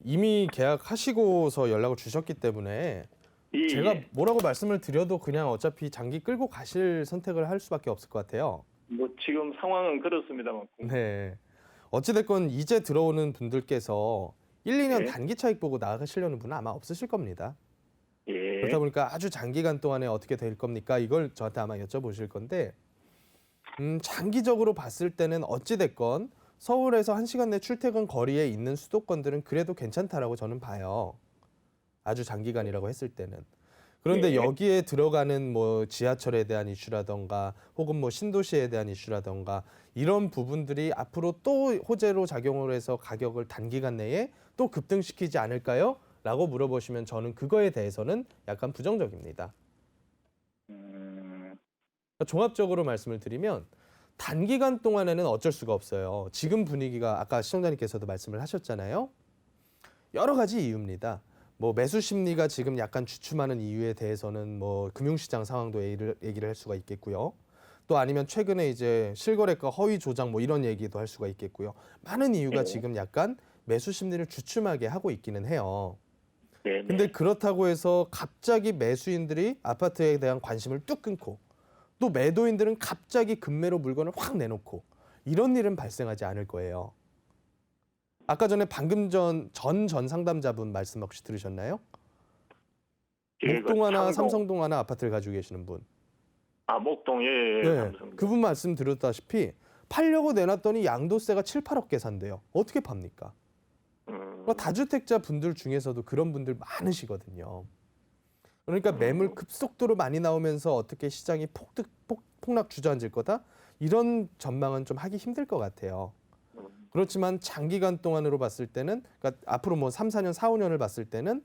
이미 계약하시고서 연락을 주셨기 때문에 예, 제가 예. 뭐라고 말씀을 드려도 그냥 어차피 장기 끌고 가실 선택을 할 수밖에 없을 것 같아요. 뭐 지금 상황은 그렇습니다만. 네. 어찌됐건 이제 들어오는 분들께서 1, 2년 예, 단기 차익 보고 나가시려는 분은 아마 없으실 겁니다. 그렇다 예, 보니까 아주 장기간 동안에 어떻게 될 겁니까? 이걸 저한테 아마 여쭤보실 건데 장기적으로 봤을 때는 어찌됐건 서울에서 1시간 내 출퇴근 거리에 있는 수도권들은 그래도 괜찮다라고 저는 봐요. 아주 장기간이라고 했을 때는. 그런데 예, 여기에 들어가는 뭐 지하철에 대한 이슈라던가 혹은 뭐 신도시에 대한 이슈라던가 이런 부분들이 앞으로 또 호재로 작용을 해서 가격을 단기간 내에 또 급등시키지 않을까요? 라고 물어보시면 저는 그거에 대해서는 약간 부정적입니다. 음, 그러니까 종합적으로 말씀을 드리면 단기간 동안에는 어쩔 수가 없어요. 지금 분위기가 아까 시청자님께서도 말씀을 하셨잖아요. 여러 가지 이유입니다. 뭐 매수 심리가 지금 약간 주춤하는 이유에 대해서는 뭐 금융시장 상황도 얘기를 할 수가 있겠고요. 또 아니면 최근에 이제 실거래가 허위 조작 뭐 이런 얘기도 할 수가 있겠고요. 많은 이유가 예, 지금 약간 매수 심리를 주춤하게 하고 있기는 해요. 네, 근데 네. 그렇다고 해서 갑자기 매수인들이 아파트에 대한 관심을 뚝 끊고 또 매도인들은 갑자기 급매로 물건을 확 내놓고 이런 일은 발생하지 않을 거예요. 아까 전에 방금 전 상담자분 말씀 혹시 들으셨나요? 예, 그 목동 하나 창동, 삼성동 하나 아파트를 가지고 계시는 분. 목동, 예, 예, 네. 삼성동. 그분 말씀 드렸다시피 팔려고 내놨더니 양도세가 7, 8억 계산돼요. 어떻게 팝니까? 그러니까 다주택자 분들 중에서도 그런 분들 많으시거든요. 그러니까 매물 급속도로 많이 나오면서 어떻게 시장이 폭락 주저앉을 거다? 이런 전망은 좀 하기 힘들 것 같아요. 그렇지만 장기간 동안으로 봤을 때는 그러니까 앞으로 뭐 3, 4년, 4, 5년을 봤을 때는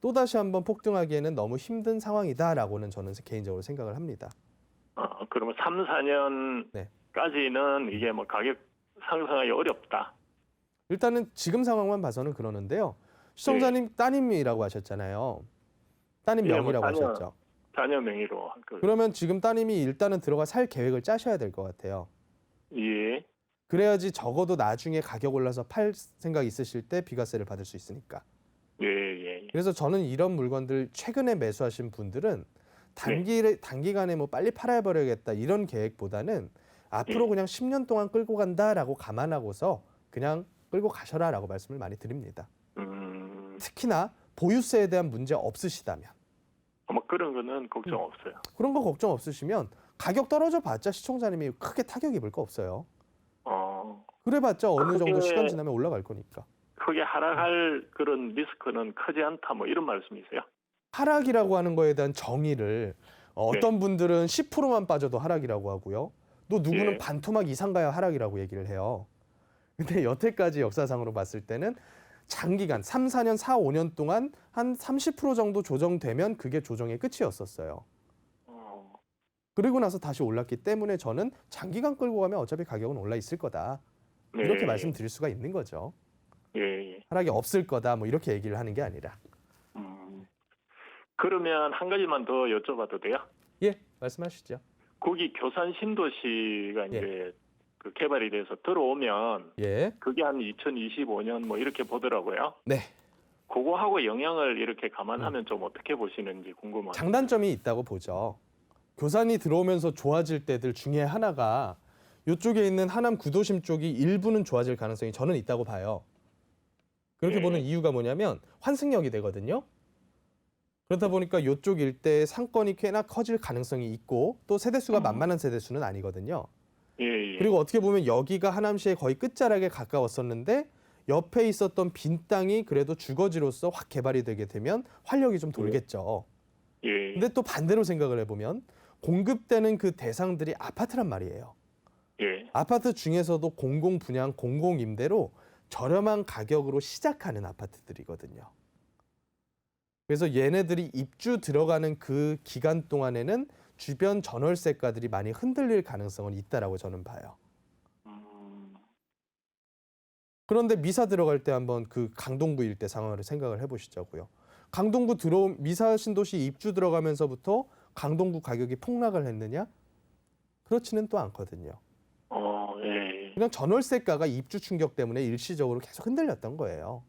또다시 한번 폭등하기에는 너무 힘든 상황이다라고는 저는 개인적으로 생각을 합니다. 그러면 3, 네. 4년까지는 이게 뭐 가격 상승하기 어렵다. 일단은 지금 상황만 봐서는 그러는데요. 예, 시청자님 따님이라고 하셨잖아요. 따님 예, 뭐 명의라고 하셨죠. 자녀 명의로 한 거. 그러면 지금 따님이 일단은 들어가 살 계획을 짜셔야 될 것 같아요. 예, 그래야지 적어도 나중에 가격 올라서 팔 생각 있으실 때 비과세를 받을 수 있으니까. 예, 예, 예. 그래서 저는 이런 물건들 최근에 매수하신 분들은 네, 단기간에 뭐 빨리 팔아버려야겠다 이런 계획보다는 앞으로 예. 그냥 10년 동안 끌고 간다라고 감안하고서 그냥 끌고 가셔라라고 말씀을 많이 드립니다. 음, 특히나 보유세에 대한 문제 없으시다면 뭐 그런 거는 걱정 음, 없어요. 그런 거 걱정 없으시면 가격 떨어져 봤자 시청자님이 크게 타격 입을 거 없어요. 어, 그래봤자 어느 정도 시간 크게, 지나면 올라갈 거니까. 크게 하락할 그런 리스크는 크지 않다, 뭐 이런 말씀이세요? 하락이라고 하는 거에 대한 정의를 네, 어떤 분들은 10%만 빠져도 하락이라고 하고요. 또 누구는 예, 반토막 이상 가야 하락이라고 얘기를 해요. 근데 여태까지 역사상으로 봤을 때는 장기간 3, 4년, 4, 5년 동안 한 30% 정도 조정되면 그게 조정의 끝이었었어요. 어, 그리고 나서 다시 올랐기 때문에 저는 장기간 끌고 가면 어차피 가격은 올라 있을 거다. 이렇게 네, 말씀드릴 수가 있는 거죠. 예, 예. 하락이 없을 거다. 뭐 이렇게 얘기를 하는 게 아니라. 음, 그러면 한 가지만 더 여쭤봐도 돼요? 예, 말씀하시죠. 거기 교산 신도시가 예. 이제 그 개발이 돼서 들어오면 예. 그게 한 2025년 뭐 이렇게 보더라고요. 네. 그거하고 영향을 이렇게 음. 감안하면 좀 어떻게 보시는지 궁금합니다. 장단점이 있다고 보죠. 교산이 들어오면서 좋아질 때들 중에 하나가 이쪽에 있는 하남 구도심 쪽이 일부는 좋아질 가능성이 저는 있다고 봐요. 그렇게 보는 예, 이유가 뭐냐면 환승역이 되거든요. 그렇다 보니까 이쪽 일대의 상권이 꽤나 커질 가능성이 있고 또 세대수가 음, 만만한 세대수는 아니거든요. 예, 예, 그리고 어떻게 보면 여기가 하남시의 거의 끝자락에 가까웠었는데 옆에 있었던 빈 땅이 그래도 주거지로서 확 개발이 되게 되면 활력이 좀 예, 돌겠죠. 예, 근데 또 반대로 생각을 해보면 공급되는 그 대상들이 아파트란 말이에요. 예, 아파트 중에서도 공공 분양, 공공 임대로 저렴한 가격으로 시작하는 아파트들이거든요. 그래서 얘네들이 입주 들어가는 그 기간 동안에는 주변 전월세가들이 많이 흔들릴 가능성은 있다라고 저는 봐요. 음, 그런데 미사 들어갈 때 한번 그 강동구 일대 상황을 생각을 해보시자고요. 미사 신도시 입주 들어가면서부터 강동구 가격이 폭락을 했느냐? 그렇지는 또 않거든요. 예, 그냥 전월세가가 입주 충격 때문에 일시적으로 계속 흔들렸던 거예요.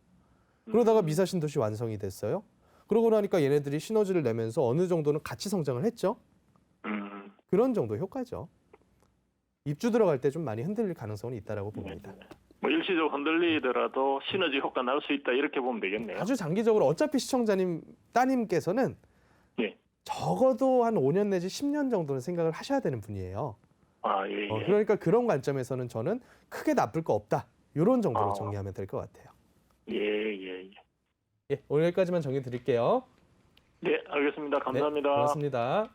그러다가 미사 신도시 완성이 됐어요. 그러고 나니까 얘네들이 시너지를 내면서 어느 정도는 같이 성장을 했죠. 그런 정도 효과죠. 입주 들어갈 때 좀 많이 흔들릴 가능성은 있다라고 봅니다. 뭐 일시적으로 흔들리더라도 시너지 효과 날 수 있다 이렇게 보면 되겠네요. 아주 장기적으로 어차피 시청자님 따님께서는 예. 적어도 한 5년 내지 10년 정도는 생각을 하셔야 되는 분이에요. 아, 예, 예. 그러니까 그런 관점에서는 저는 크게 나쁠 거 없다. 이런 정도로 아. 정리하면 될 것 같아요. 예, 예, 예. 예, 오늘 여기까지만 정해 드릴게요. 네, 알겠습니다. 네, 감사합니다. 고맙습니다.